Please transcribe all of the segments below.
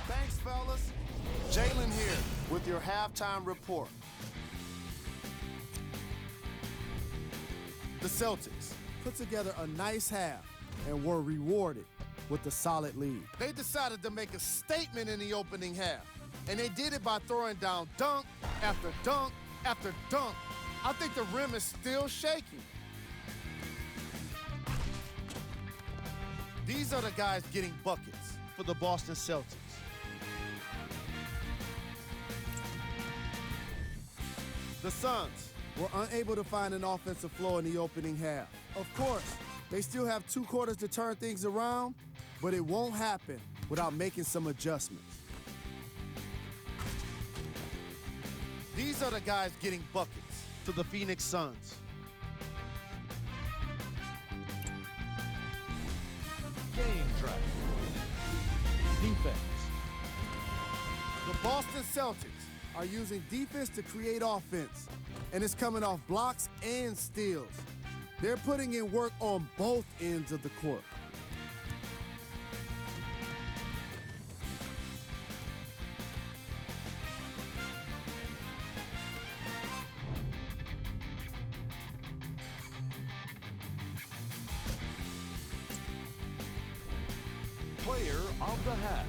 Thanks, fellas. Jalen here with your halftime report. The Celtics put together a nice half and were rewarded with a solid lead. They decided to make a statement in the opening half, and they did it by throwing down dunk after dunk after dunk. I think the rim is still shaking. These are the guys getting buckets for the Boston Celtics. The Suns were unable to find an offensive flow in the opening half. Of course, they still have 2 quarters to turn things around, but it won't happen without making some adjustments. These are the guys getting buckets for the Phoenix Suns. Game track. Defense. The Boston Celtics are using defense to create offense, and it's coming off blocks and steals. They're putting in work on both ends of the court. Player of the half.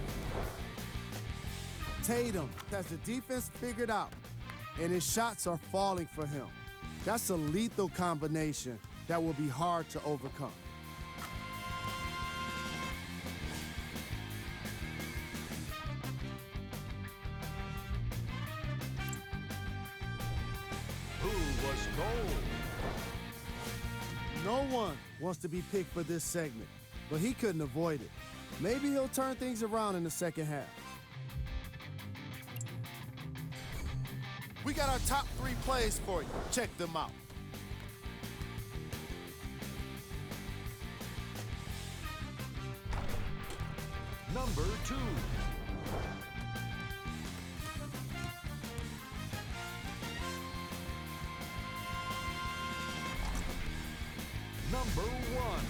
Tatum has the defense figured out, and his shots are falling for him. That's a lethal combination that will be hard to overcome. Who was gold? No one wants to be picked for this segment, but he couldn't avoid it. Maybe he'll turn things around in the second half. We got our top 3 plays for you. Check them out. Number 2. Number 1.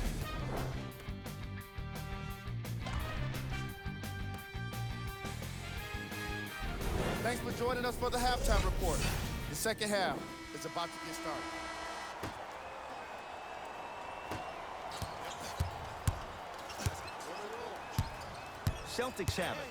Thanks for joining us for the halftime report. The second half is about to get started. Celtics have it.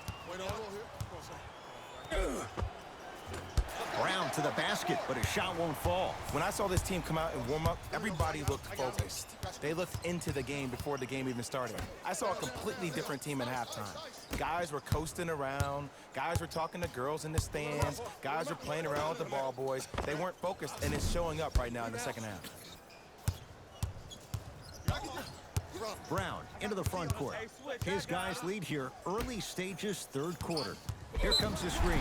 Brown to the basket, but his shot won't fall. When I saw this team come out and warm up, everybody looked focused. They looked into the game before the game even started. I saw a completely different team at halftime. Guys were coasting around. Guys were talking to girls in the stands. Guys were playing around with the ball boys. They weren't focused, and it's showing up right now in the second half. Brown into the front court. His guys lead here, early stages, third quarter. Here comes the screen.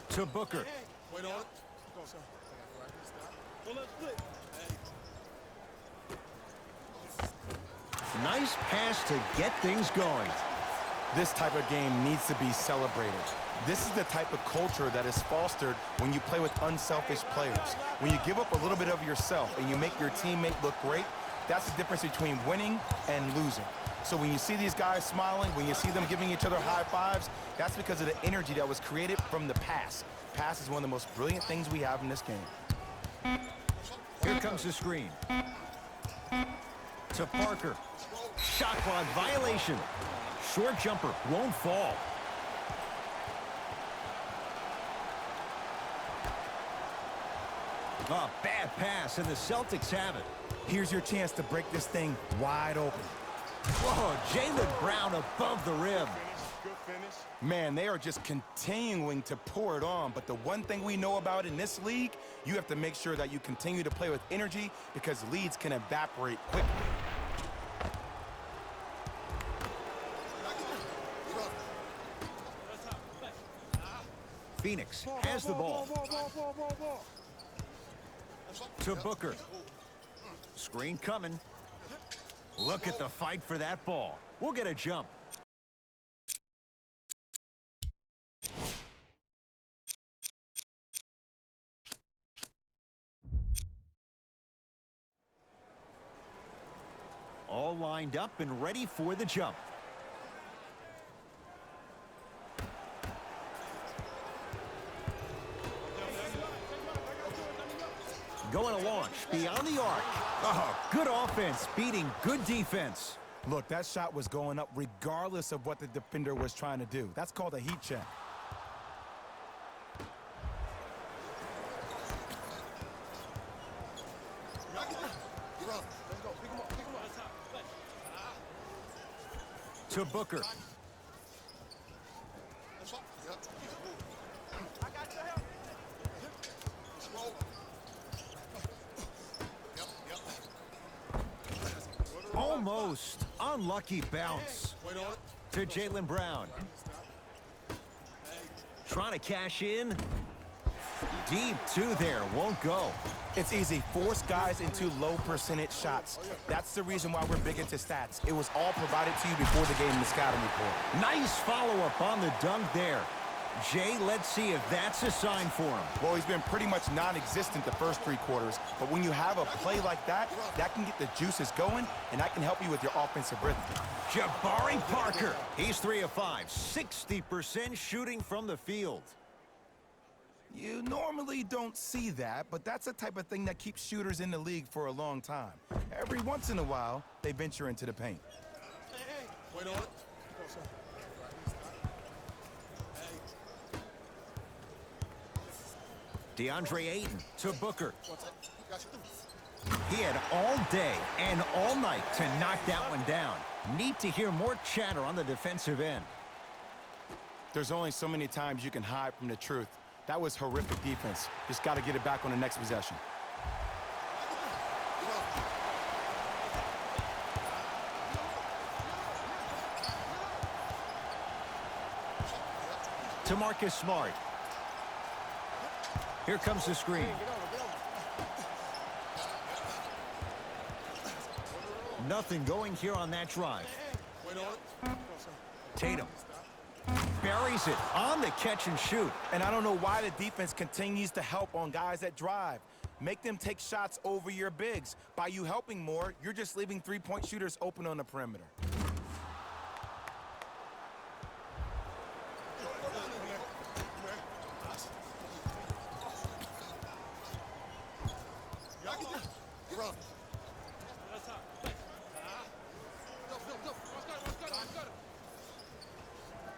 To Booker. Nice pass to get things going. This type of game needs to be celebrated. This is the type of culture that is fostered when you play with unselfish players. When you give up a little bit of yourself and you make your teammate look great, that's the difference between winning and losing. So when you see these guys smiling, when you see them giving each other high fives, that's because of the energy that was created from the pass. Pass is one of the most brilliant things we have in this game. Here comes the screen. To Parker. Shot clock violation. Short jumper won't fall. A bad pass, and the Celtics have it. Here's your chance to break this thing wide open. Whoa, Jalen Brown above the rim. Man, they are just continuing to pour it on. But the one thing we know about in this league, you have to make sure that you continue to play with energy because leads can evaporate quickly. Phoenix has the ball. To Booker. Screen coming. Look at the fight for that ball. We'll get a jump. lined up and ready for the jump. Going to launch beyond the arc. Oh, good offense beating good defense. Look, that shot was going up regardless of what the defender was trying to do. That's called a heat check. To Booker. Almost unlucky bounce to Jaylen Brown. Trying to cash in. Deep two there, won't go. It's easy. Force guys into low percentage shots. That's the reason why we're big into stats. It was all provided to you before the game in the scouting report. Nice follow-up on the dunk there. Jay, let's see if that's a sign for him. Well, he's been pretty much non-existent the first 3 quarters, but when you have a play like that, that can get the juices going, and that can help you with your offensive rhythm. Jabari Parker. He's 3 of 5, 60% shooting from the field. You normally don't see that, but that's the type of thing that keeps shooters in the league for a long time. Every once in a while, they venture into the paint. Wait on it. DeAndre Ayton to Booker. He had all day and all night to knock that one down. Need to hear more chatter on the defensive end. There's only so many times you can hide from the truth. That was horrific defense. Just got to get it back on the next possession. To Marcus Smart. Here comes the screen. Nothing going here on that drive. Tatum buries it on the catch and shoot. And I don't know why the defense continues to help on guys that drive. Make them take shots over your bigs. By you helping more, you're just leaving three-point shooters open on the perimeter.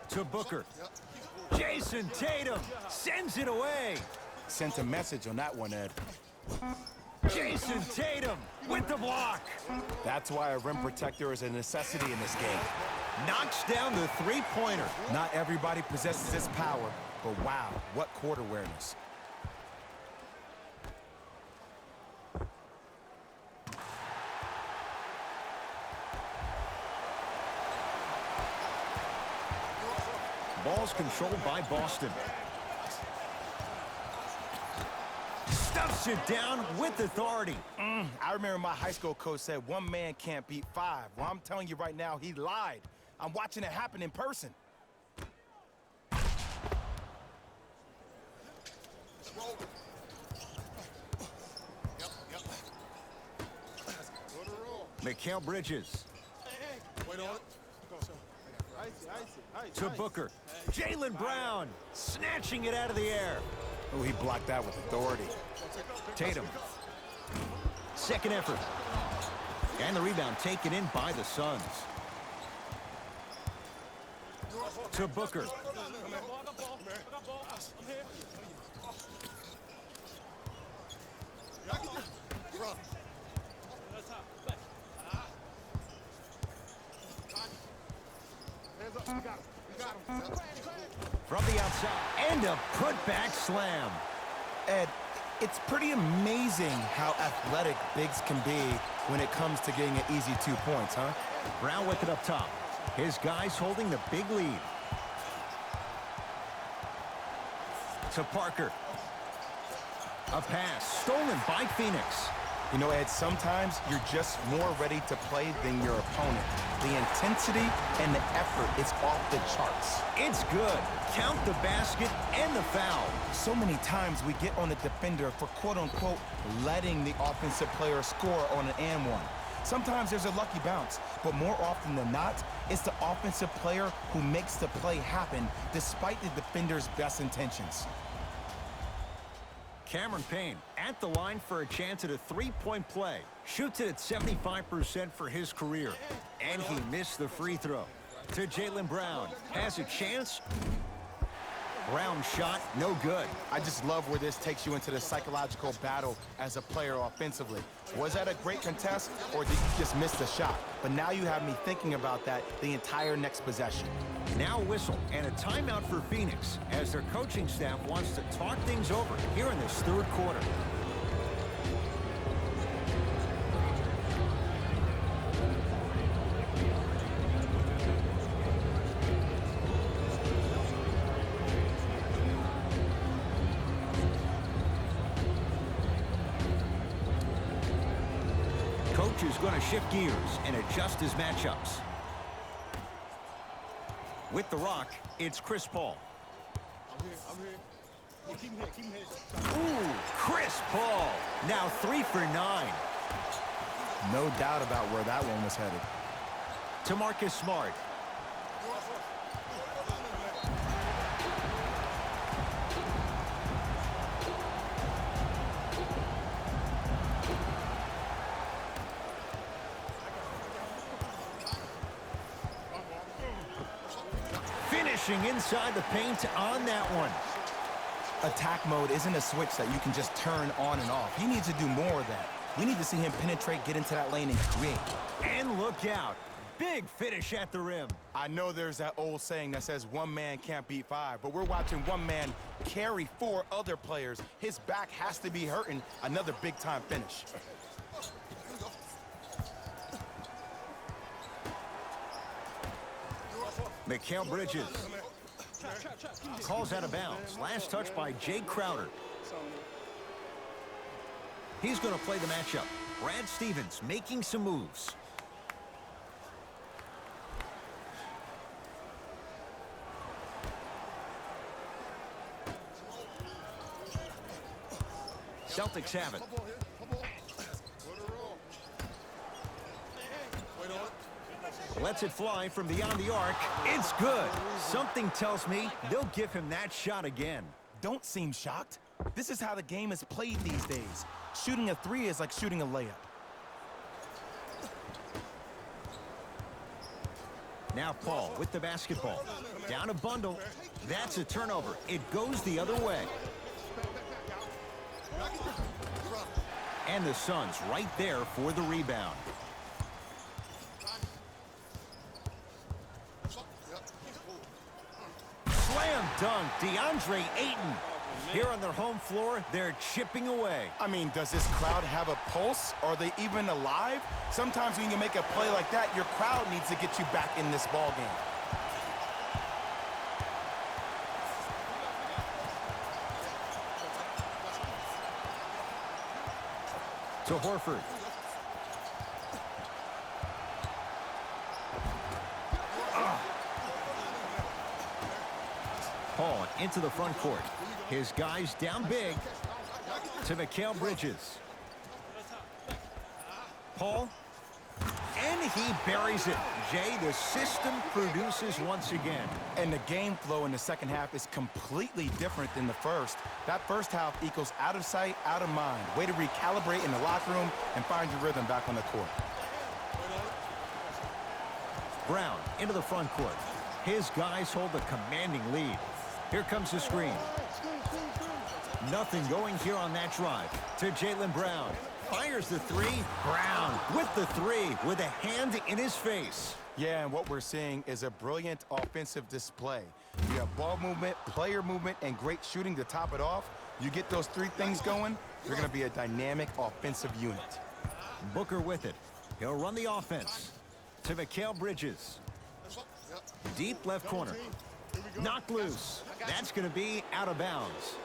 To Booker. Jason Tatum sends it away. Sent a message on that one, Ed. Jason Tatum with the block. That's why a rim protector is a necessity in this game. Knocks down the three-pointer. Not everybody possesses this power, but wow, what court awareness. Ball's controlled by Boston. Stuffs it down with authority. I remember my high school coach said one man can't beat 5. Well, I'm telling you right now, he lied. I'm watching it happen in person. Mikal Bridges. Wait on it. To Booker. Jaylen Brown snatching it out of the air. Oh, he blocked that with authority. Tatum. Second effort. And the rebound taken in by the Suns. To Booker. From the outside, and a putback slam. Ed, it's pretty amazing how athletic bigs can be when it comes to getting an easy 2 points, huh? Brown with it up top. His guys holding the big lead. To Parker. A pass stolen by Phoenix. You know, Ed, sometimes you're just more ready to play than your opponent. The intensity and the effort is off the charts. It's good. Count the basket and the foul. So many times we get on the defender for quote-unquote letting the offensive player score on an and one. Sometimes there's a lucky bounce, but more often than not, it's the offensive player who makes the play happen despite the defender's best intentions. Cameron Payne at the line for a chance at a three-point play. Shoots it at 75% for his career. And he missed the free throw. To Jaylen Brown. Has a chance. Brown shot, no good. I just love where this takes you into the psychological battle as a player offensively. Was that a great contest, or did you just miss the shot? But now you have me thinking about that the entire next possession. Now a whistle and a timeout for Phoenix as their coaching staff wants to talk things over here in this third quarter. Coach is going to shift gears and adjust his matchups. With the rock, it's Chris Paul. Ooh, Chris Paul. Now 3 for 9. No doubt about where that one was headed. To Marcus Smart. Finishing inside the paint on that one. Attack mode isn't a switch that you can just turn on and off. He needs to do more of that. We need to see him penetrate, get into that lane, and create. And look out. Big finish at the rim. I know there's that old saying that says one man can't beat 5, but we're watching one man carry 4 other players. His back has to be hurting. Another big-time finish. Mikal Bridges calls out of bounds. Last touch by Jay Crowder. He's going to play the matchup. Brad Stevens making some moves. Celtics have it. Lets it fly from beyond the arc. It's good. Something tells me they'll give him that shot again. Don't seem shocked. This is how the game is played these days. Shooting a 3 is like shooting a layup. Now Paul with the basketball. Down a bundle. That's a turnover. It goes the other way. And the Suns right there for the rebound. Slam dunk, DeAndre Ayton. Here on their home floor, they're chipping away. I mean, does this crowd have a pulse? Are they even alive? Sometimes when you make a play like that, your crowd needs to get you back in this ball game. To Horford. Paul into the front court. His guys down big. To Mikal Bridges. Paul. And he buries it. Jay, the system produces once again. And the game flow in the second half is completely different than the first. That first half equals out of sight, out of mind. Way to recalibrate in the locker room and find your rhythm back on the court. Brown into the front court. His guys hold a commanding lead. Here comes the screen. Nothing going here on that drive. To Jaylen Brown. Fires the 3. Brown with the 3 with a hand in his face. Yeah, and what we're seeing is a brilliant offensive display. You have ball movement, player movement, and great shooting to top it off. You get those 3 things going, you're going to be a dynamic offensive unit. Booker with it. He'll run the offense. To Mikal Bridges. Deep left corner. Knocked loose. That's going to be out of bounds.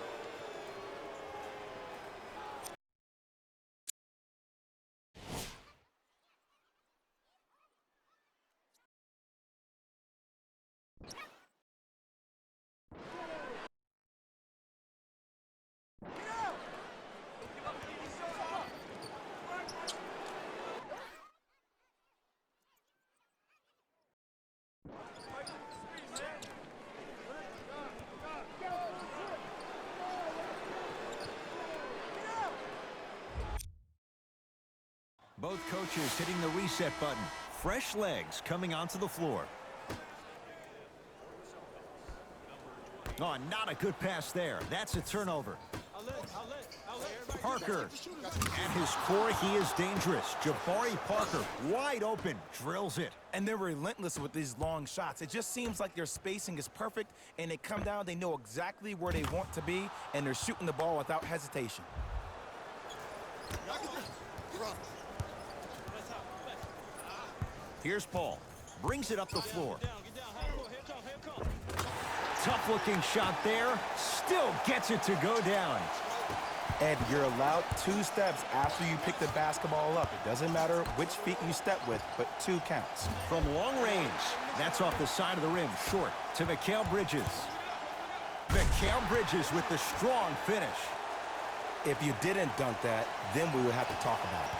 Both coaches hitting the reset button. Fresh legs coming onto the floor. Oh, not a good pass there. That's a turnover. Parker. At his core, he is dangerous. Jabari Parker, wide open, drills it. And they're relentless with these long shots. It just seems like their spacing is perfect, and they come down, they know exactly where they want to be, and they're shooting the ball without hesitation. Here's Paul. Brings it up the floor. Tough-looking shot there. Still gets it to go down. Ed, you're allowed 2 steps after you pick the basketball up. It doesn't matter which feet you step with, but 2 counts. From long range, that's off the side of the rim, short to Mikal Bridges. Mikal Bridges with the strong finish. If you didn't dunk that, then we would have to talk about it.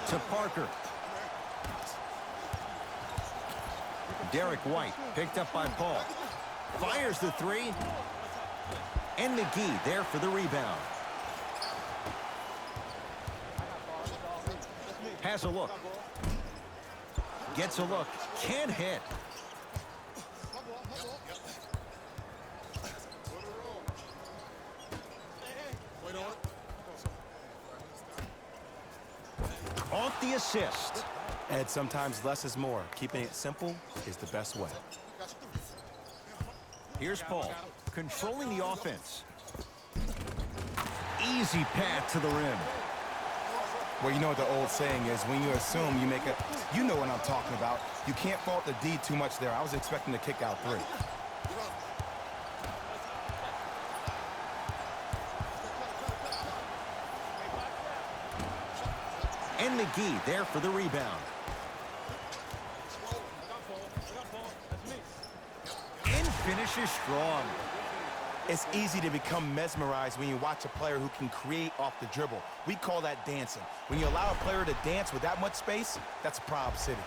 To Parker. Derek White picked up by Paul. Fires the 3. And McGee there for the rebound. Has a look. Gets a look. Can't hit. Off the assist. Ed, sometimes less is more. Keeping it simple is the best way. Here's Paul, controlling the offense. Easy path to the rim. Well, you know what the old saying is, when you assume you make it, you know what I'm talking about. You can't fault the D too much there. I was expecting to kick out 3. And McGee there for the rebound. And finishes strong. It's easy to become mesmerized when you watch a player who can create off the dribble. We call that dancing. When you allow a player to dance with that much space, that's Prob City.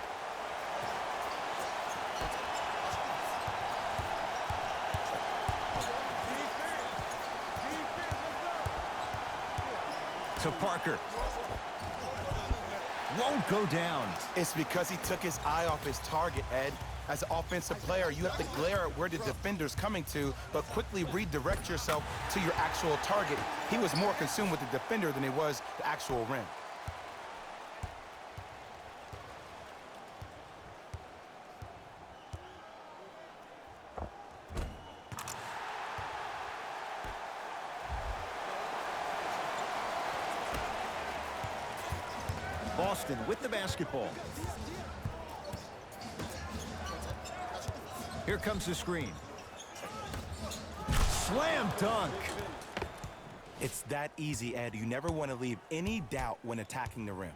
To Parker. Won't go down. It's because he took his eye off his target, Ed. As an offensive player, you have to glare at where the defender's coming to, but quickly redirect yourself to your actual target. He was more consumed with the defender than he was the actual rim. Boston with the basketball. Here comes the screen. Slam dunk. It's that easy, Ed. You never want to leave any doubt when attacking the rim.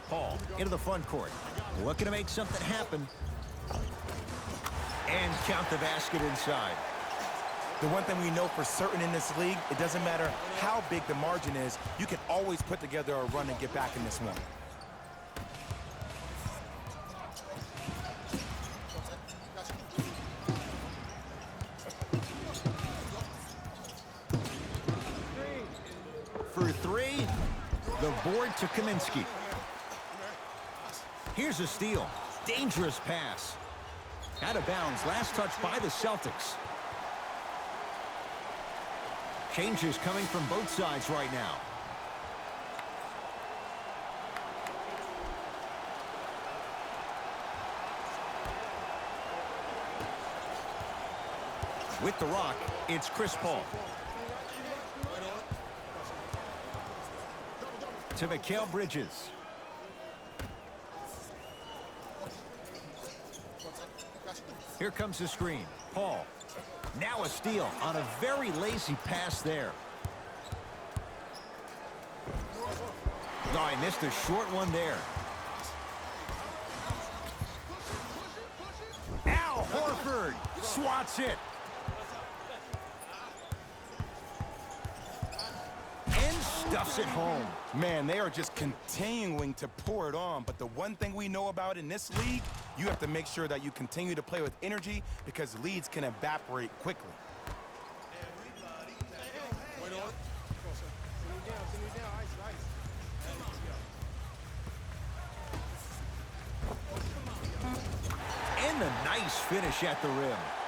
Paul into the front court. Looking to make something happen. And count the basket inside. The one thing we know for certain in this league, it doesn't matter how big the margin is, you can always put together a run and get back in this one. For 3, the board to Kaminsky. Here's a steal. Dangerous pass. Out of bounds. Last touch by the Celtics. Changes coming from both sides right now. With the rock, it's Chris Paul. To Mikal Bridges. Here comes the screen. Paul. Now a steal on a very lazy pass there. No, I missed a short one there. Al Horford swats it. stuffs it home. Man, they are just continuing to pour it on. But the one thing we know about in this league, you have to make sure that you continue to play with energy because leads can evaporate quickly. And a nice finish at the rim.